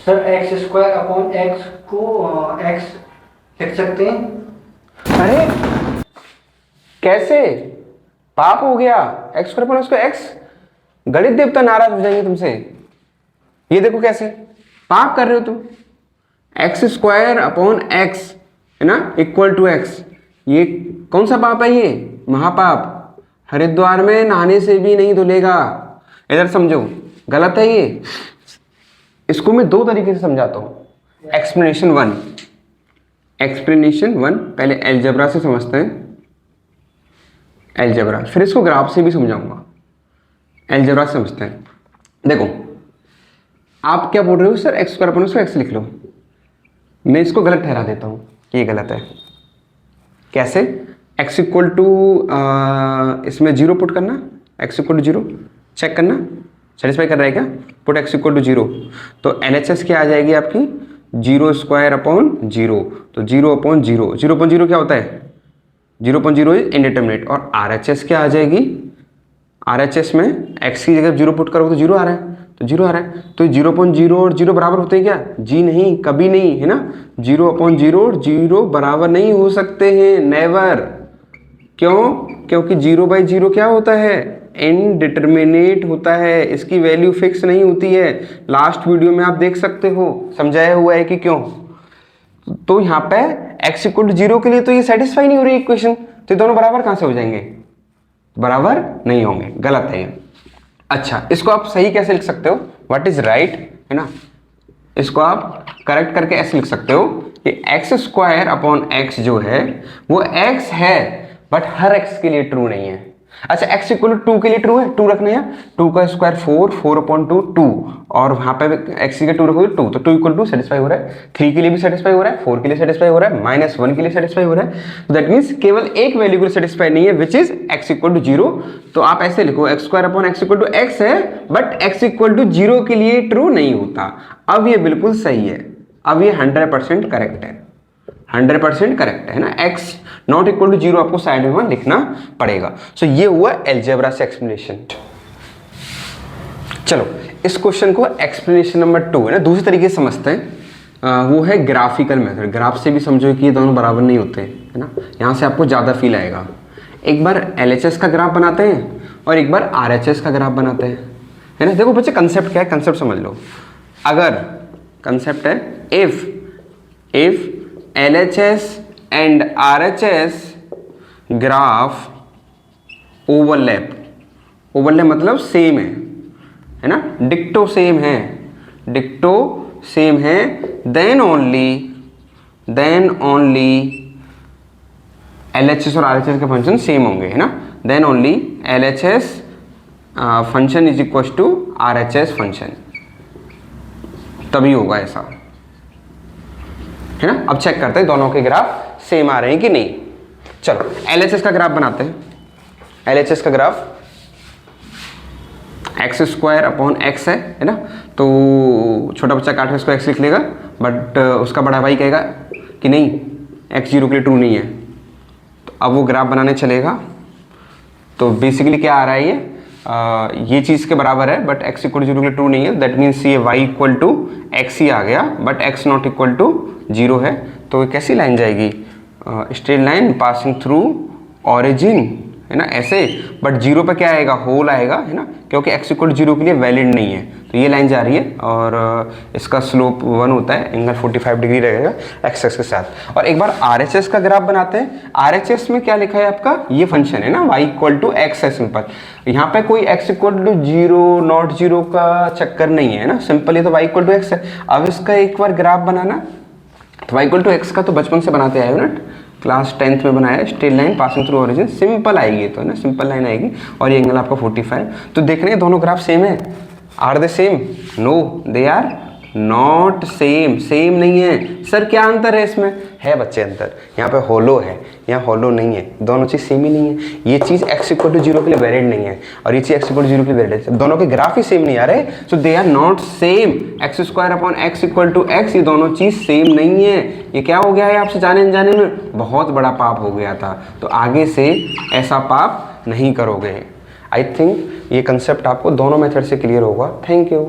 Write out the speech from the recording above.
Sir x square upon x को x लिख सकते हैं। अरे कैसे पाप हो गया, एक्स स्क्वायर अपॉन उसको एक्स, गणित देवता नाराज हो जाएंगे तुमसे। ये देखो कैसे पाप कर रहे हो तुम, एक्स स्क्वायर अपॉन एक्स है ना इक्वल टू एक्स। ये कौन सा पाप है? ये महापाप, हरिद्वार में नहाने से भी नहीं धुलेगा। इधर समझो, गलत है ये। इसको मैं दो तरीके से समझाता हूं। एक्सप्लेनेशन वन, पहले एलजेब्रा से समझते हैं, एलजेब्रा, फिर इसको ग्राफ से भी समझाऊंगा। एलजेब्रा से समझते हैं। देखो आप क्या बोल रहे हो sir, x square upon x लिख लो। मैं इसको गलत ठहरा देता हूं कि ये गलत है। कैसे? एक्स इक्वल टू इसमें जीरो पुट करना, x equal to zero check करना, सेटिस्फाई कर रहा है क्या? Put x equal to zero, तो LHS क्या आ जाएगी आपकी? जीरो स्क्वायर अपॉन जीरो, तो zero upon zero, zero upon zero क्या होता है? Zero upon zero is indeterminate. और RHS क्या आ जाएगी? RHS में x की जगह जीरो पुट करोगे तो जीरो आ रहा है, तो जीरो आ रहा है, तो जीरो अपॉन जीरो और जीरो बराबर होते हैं क्या? जी नहीं, कभी नहीं, है ना। जीरो अपॉन जीरो और जीरो बराबर नहीं हो सकते हैं, नेवर। क्यों? क्योंकि जीरो बाई जीरो क्या होता है? इनडिटरमिनेट होता है, इसकी वैल्यू फिक्स नहीं होती है। लास्ट वीडियो में आप देख सकते हो, समझाया हुआ है कि क्यों। तो यहाँ पे x इक्वल टू जीरो के लिए तो ये सेटिस्फाई नहीं हो रही इक्वेशन, तो दोनों बराबर कहां से हो जाएंगे? बराबर नहीं होंगे, गलत है ये। अच्छा, इसको आप सही कैसे लिख सकते हो? व्हाट इज राइट, है ना। इसको आप करेक्ट करके ऐसे लिख सकते हो कि एक्स स्क्वायर अपॉन एक्स जो है वो x है, बट हर x के लिए ट्रू नहीं है। अच्छा, x इक्वल टू 2 के लिए ट्रू है, 2 रखना है, 2 का स्क्वायर 4, 4 अपॉन 2 2, और वहां पे x के 2 रखोगे 2, तो 2 इक्वल टू सेटिस्फाई हो रहा है, 3 के लिए भी सेटिस्फाई हो रहा है, 4 के लिए सेटिस्फाई हो रहा है, -1 के लिए सेटिस्फाई हो रहा है। तो दैट मीन्स केवल एक वैल्यू को सेटिस्फाई नहीं है, which is x equal to zero. तो आप ऐसे लिखो, x square upon x equal to x है, but x equal to zero के लिए ट्रू नहीं होता। अब ये बिल्कुल सही है, अब ये 100% करेक्ट है, 100% करेक्ट है ना। x not equal to zero आपको साइड में लिखना पड़ेगा। सो ये हुआ एलजेब्रा से एक्सप्लेनेशन। चलो इस क्वेश्चन को एक्सप्लेनेशन नंबर 2 है ना, दूसरे तरीके से समझते हैं। वो है ग्राफिकल मेथड। ग्राफ से भी समझो कि ये दोनों बराबर नहीं होते, है ना। यहाँ से आपको ज़्यादा फील आएगा। एक बार LHS का ग्राफ बनाते हैं और एक बार RHS का ग्राफ बनाते हैं, है ना। देखो बच्चे, कंसेप्ट क्या है, कंसेप्ट समझ लो। अगर कंसेप्ट है if LHS and RHS graph overlap मतलब सेम है ना, डिक्टो सेम है, देन ओनली LHS और RHS के फंक्शन सेम होंगे, है ना। Then only LHS function is equal to RHS function, तभी होगा ऐसा, है ना। अब चेक करते हैं दोनों के ग्राफ सेम आ रहे हैं कि नहीं। चलो LHS का ग्राफ बनाते हैं। LHS का graph x square upon x है ना। तो छोटा बच्चा काट के इसको x लिख लेगा, बट उसका बड़ा भाई कहेगा कि नहीं, x जीरो के लिए ट्रू नहीं है। तो अब वो ग्राफ बनाने चलेगा, तो बेसिकली क्या आ रहा है, ये चीज़ के बराबर है, but x equal to zero के लिए ट्रू नहीं है। दैट मीन्स ये y इक्वल टू एक्स ही आ गया, but x not equal to zero है। तो कैसी लाइन जाएगी? Straight line passing through origin, है ना, ऐसे। बट जीरो पे क्या आएगा? होल आएगा, है ना, क्योंकि x इक्वल टू जीरो के लिए वैलिड नहीं है। तो ये लाइन जा रही है और इसका स्लोप 1 होता है, एंगल 45 डिग्री रहेगा x एक्स के साथ। और एक बार RHS का ग्राफ बनाते हैं। RHS में क्या लिखा है आपका? ये फंक्शन है ना, y इक्वल टू एक्स है, सिंपल। यहाँ पे कोई x equal to zero not zero का चक्कर नहीं है ना, सिंपल। ये तो y इक्वल टू एक्स है। अब इसका एक बार ग्राफ बनाना, तो y इक्वल टू एक्स का तो बचपन से बनाते आए हो ना, क्लास 10th में बनाया। Straight line passing through origin, simple आएगी तो, है ना, सिंपल लाइन आएगी। और ये एंगल आपका 45। तो देख रहे हैं दोनों ग्राफ सेम है। Are they same? No, they are not same, same नहीं है। सर क्या अंतर है इसमें? है बच्चे अंतर, यहाँ पे होलो है, यहाँ होलो नहीं है। दोनों चीज़ सेम ही नहीं है। ये चीज़ x इक्वल टू जीरो के लिए वैलिड नहीं है, और ये चीज़ x इक्वल टू जीरो के लिए वैलिड है। दोनों के ग्राफ ही सेम नहीं आ रहे, so they are not same. X square upon x equal to x, ये दोनों चीज़ सेम नहीं है। ये क्या हो गया है? आपसे जाने अनजाने में बहुत बड़ा पाप हो गया था। तो आगे से ऐसा पाप नहीं करोगे। आई थिंक ये कंसेप्ट आपको दोनों मेथड से क्लियर होगा। Thank you.